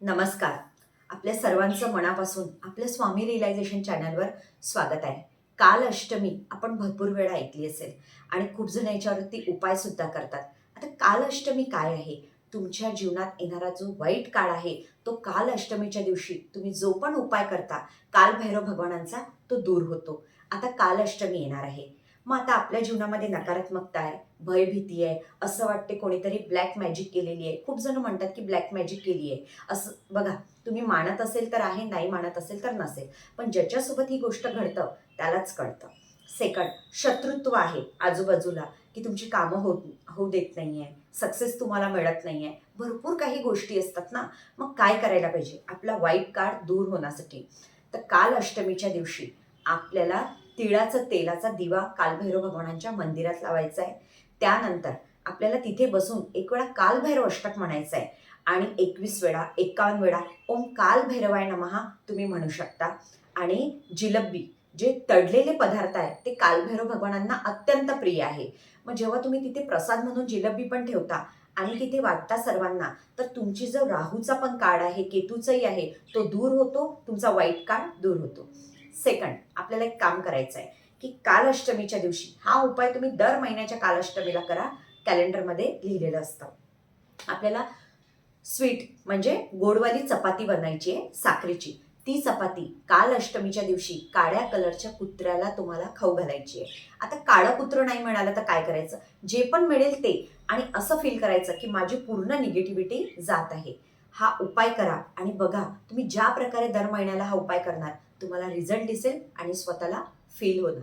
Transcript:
नमस्कार. आपल्या सर्वांचं मनापासून आपल्या स्वामी रिअलायझेशन चॅनलवर स्वागत आहे. काल अष्टमी आपण भरपूर वेळा ऐकली असेल आणि खूप जण याच्यावरती उपायसुद्धा करतात. आता काल अष्टमी काय आहे? तुमच्या जीवनात येणारा जो वाईट काळ आहे, तो काल अष्टमीच्या दिवशी तुम्ही जो पण उपाय करता, कालभैरव भगवानांचा तो दूर होतो. आता काल अष्टमी येणार आहे. मग आता आपल्या जीवनामध्ये नकारात्मकता आहे, भयभीती आहे, असं वाटते कोणीतरी ब्लॅक मॅजिक केलेली आहे. खूप जण म्हणतात की ब्लॅक मॅजिक केली आहे. असं बघा, तुम्ही मानत असेल तर आहे, नाही मानत असेल तर नसेल. पण ज्याच्यासोबत ही गोष्ट घडतं त्यालाच कळतं. सेकंड, शत्रुत्व आहे आजूबाजूला, की तुमची कामं होऊ देत नाहीये, सक्सेस तुम्हाला मिळत नाहीये. भरपूर काही गोष्टी असतात ना. मग काय करायला पाहिजे आपला वाईट काळ दूर होण्यासाठी? तर काल अष्टमीच्या दिवशी आपल्याला तिळाचं तेलाचा दिवा कालभैरव भगवानांच्या मंदिरात लावायचा आहे. त्यानंतर आपल्याला तिथे बसून एक वेळा कालभैरव अष्टक म्हणायचं आहे आणि 21 वेळा 51 वेळा ओम कालभैरवाय नमः तुम्ही म्हणू शकता. आणि जिलबी जे तळलेले पदार्थ आहेत ते कालभैरव भगवानांना अत्यंत प्रिय आहे. मग जेव्हा तुम्ही तिथे प्रसाद म्हणून जिलबी पण ठेवता आणि तिथे वाटता सर्वांना, तर तुमची जो राहूचा पण काळ आहे, केतूचाही आहे, तो दूर होतो, तुमचा वाईट काळ दूर होतो. सेकंड, आपल्याला एक काम करायचं आहे की काल अष्टमीच्या दिवशी हा उपाय तुम्ही दर महिन्याच्या काल अष्टमीला करा. कॅलेंडरमध्ये लिहिलेलं असतं. आपल्याला स्वीट म्हणजे गोडवाली चपाती बनायची आहे साखरेची. ती चपाती काल अष्टमीच्या दिवशी काळ्या कलरच्या कुत्र्याला तुम्हाला खाऊ घालायची आहे. आता काळं कुत्रं नाही मिळालं तर काय करायचं? जे पण मिळेल ते, आणि असं फील करायचं की माझी पूर्ण निगेटिव्हिटी जात आहे. हा उपाय करा आणि बघा तुम्ही ज्या प्रकारे दर महिन्याला हा उपाय करणार, तुम्हाला रिझल्ट दिसेल आणि स्वतःला फील होणार.